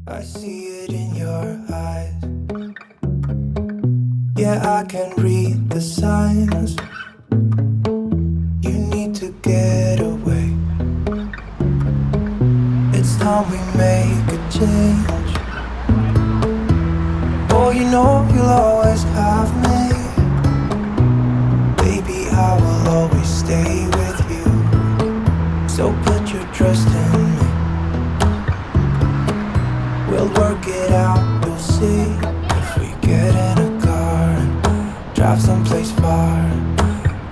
I see it in your eyes. Yeah, I can read the signs. You need to get away. It's time we make a change. Oh, you know you'll always have me. Baby, I will always stay with you. So put your trust in me. We'll work it out, you'll see. If we get in a car and drive someplace far,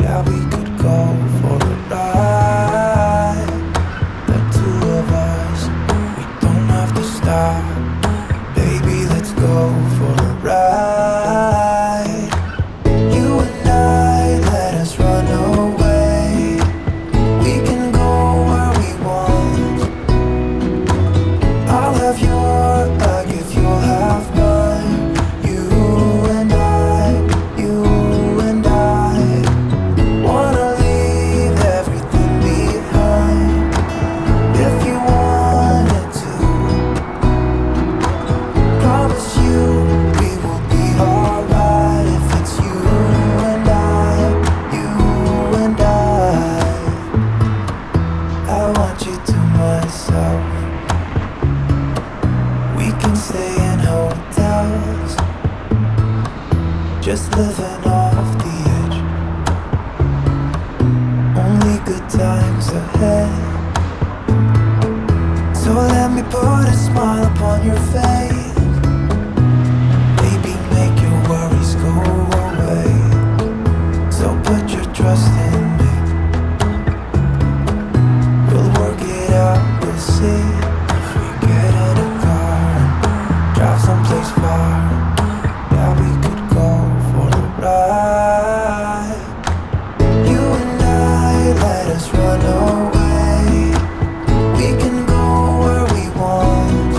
yeah, we could go for a ride. The two of us, we don't have to stop. Baby, let's go for a ride. You and I, let us run away. We can go where we want. I'll have your back if you'll have mine. You and I wanna leave everything behind. If you wanted to, promise you we will be alright. If it's you and I want you to myself. We can stay in hotels, just living off the edge. Only good times ahead. So let me put a smile upon your face. Baby, make your worries go away. So put your trust in me. We'll work it out, we'll see. If we get in a car and drive someplace far, yeah, we could go for a ride. You and I, let us run away. We can go where we want.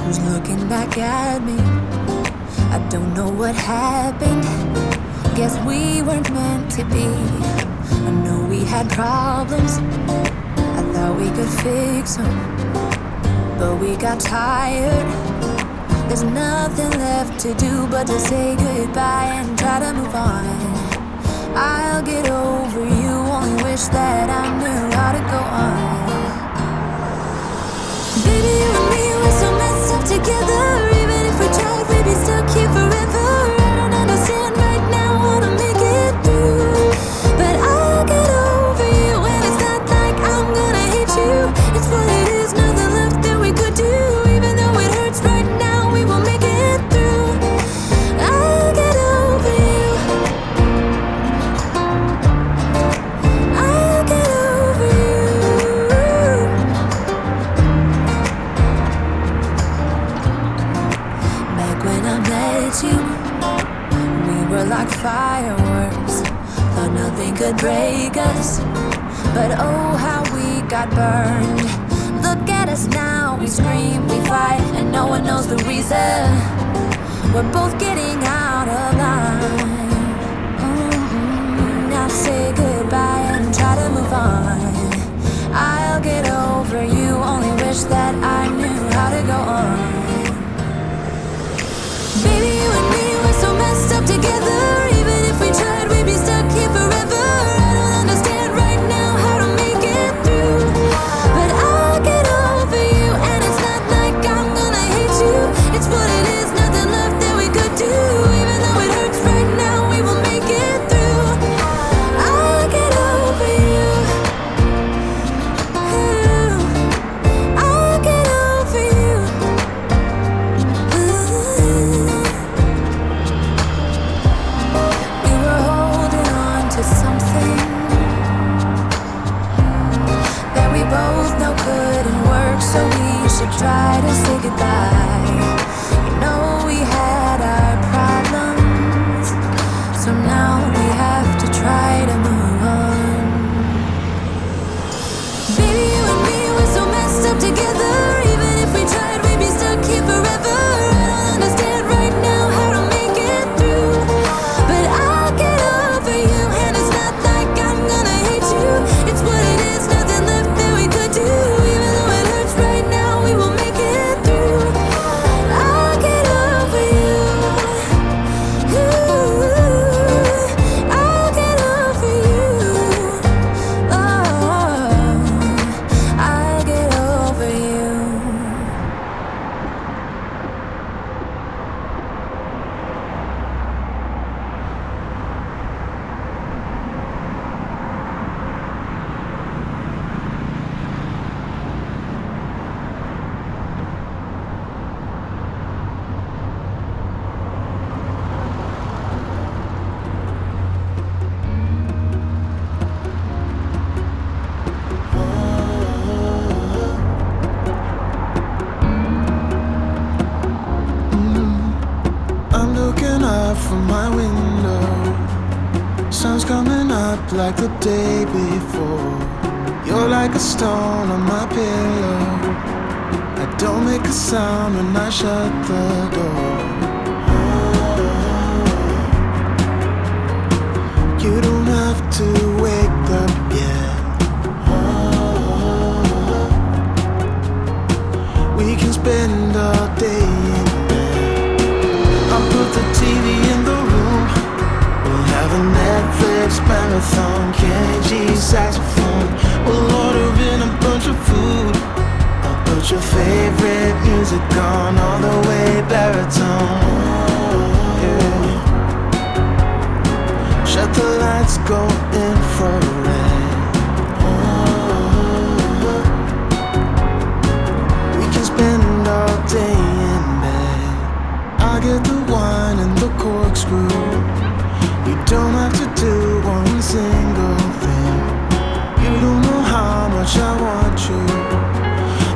who's looking back at me. I don't know what happened. Guess we weren't meant to be. I know we had problems. I thought we could fix them, but we got tired. There's nothing left to do but to say goodbye and try to move on. I'll get over you, only wish that I knew how to go on. Baby, you and me, we're so messed up together. Even if we tried, we'd be stuck here forever. I don't understand right now how to make it through, but I'll get over you, and it's not like I'm gonna hate you. It's what it is, nothing left that we could do. Even though it hurts right now, we will make it through. I'll get over you. I'll get over you. Back when I met you, we were like fireworks. Thought nothing could break us, but oh how we got burned. Look at us now, we scream, we fight, and no one knows the reason. We're both getting out of line. Now say goodbye and try to move on. I'll get over you, only wish that I knew how to go on. Baby, you and me, we're so messed up together. Even if we tried, we'd be stuck here forever. I don't understand right now how to make it through, but I'll get over you, and it's not like I'm gonna hate you. It's what it is, nothing left that we could do. Even though it hurts right now, we will make it through. I'll get over you. I'll get over you. We were holding on to something that we both know couldn't work, so we should try to say goodbye. You know we had our problems, so now we have to try to move on. Baby, you and me, we're so messed up together. Even if we tried, we'd be stuck here forever. I don't understand right now how to make it through, but I'll get over you, and it's not like I'm gonna hate you. It's what it is, nothing left that we could do. Even though it hurts right now, we will make it through. I'll get over you. I'll get over you. Oh, I'll get over you. I'm looking up from my window. Sun's coming up like the day before. You're like a stone on my pillow. I don't make a sound when I shut the door. You don't have to wake up yet. We can spend all day in bed. I'll put the TV in the room. We'll have a Netflix marathon. Kenny G saxophone. We'll order in a bunch of food. I'll put your favorite music on all the way baritone. Yeah. Shut the lights, go infrared. We can spend all day in bed. I'll get the wine and the corkscrew. You don't have to do one single thing. You don't know how much I want you.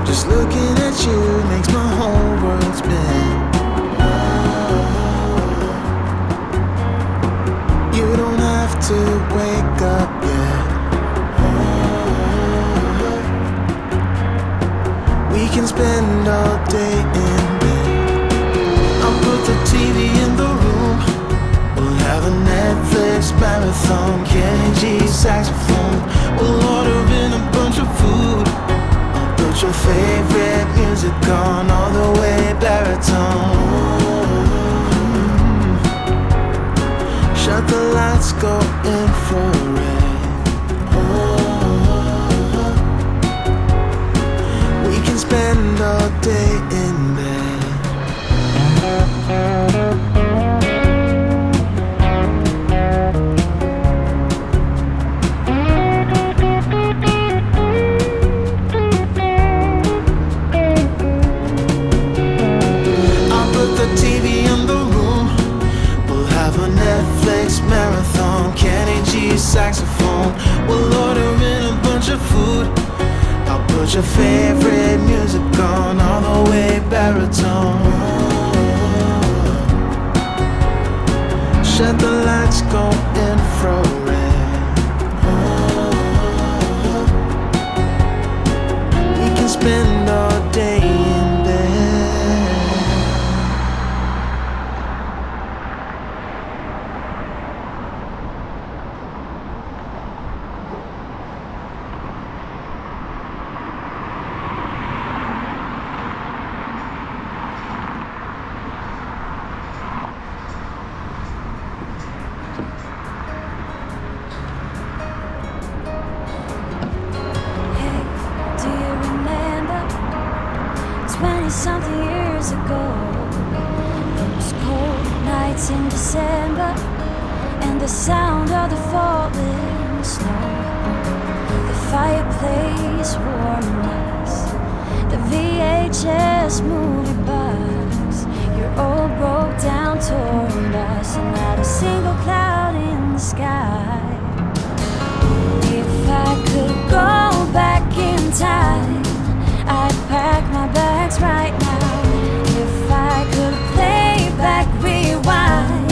Just looking at you makes my whole world spin. You don't have to wake your favorite music on all the way baritone. Shut the lights, go infrared. We can spend all day in bed. Something years ago, those cold nights in December, and the sound of the falling snow, the fireplace warming us, the VHS movie box, your old broke down touring bus, and not a single cloud in the sky. If I could go back in time, I'd pack my bags right now. If I could play back, rewind,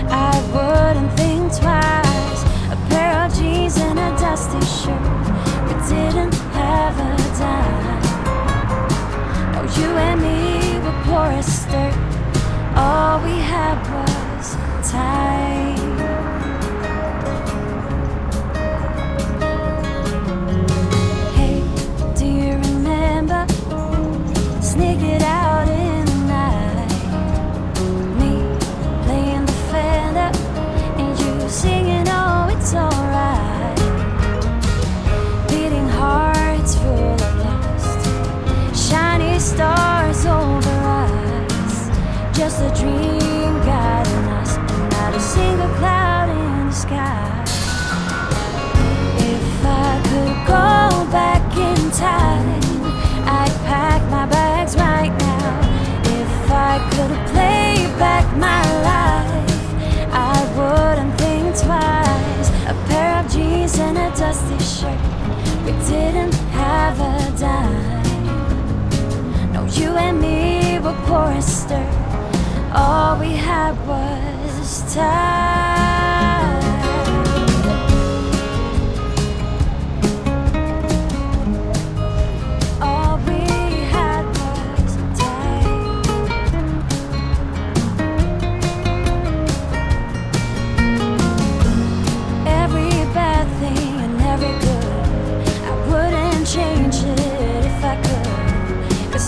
I wouldn't think twice. A pair of jeans and a dusty shirt, we didn't have a dime. No, you and me were poor as dirt. All we had was time. Sneak it out in the night, me playing the Fender and you singing, oh, it's alright. Beating hearts full of lust, shiny stars over us, just a dream guiding us, and not a single cloud in the sky. If I could go back in time, I'd pack my bags right now. If I could play back my life, I wouldn't think twice. A pair of jeans and a dusty shirt, we didn't have a dime. No, you and me were poor as dirt. All we had was time.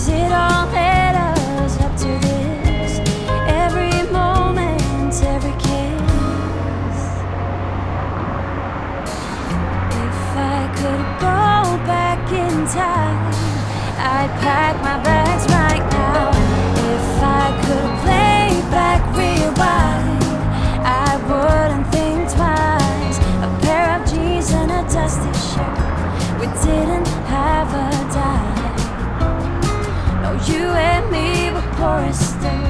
It all led us up to this. Every moment, every kiss. If I could go back in time, I'd pack my bags right now. If I could play back, rewind, I wouldn't think twice. A pair of jeans and a dusty shirt, we didn't have a dime. You and me were poor as dirt.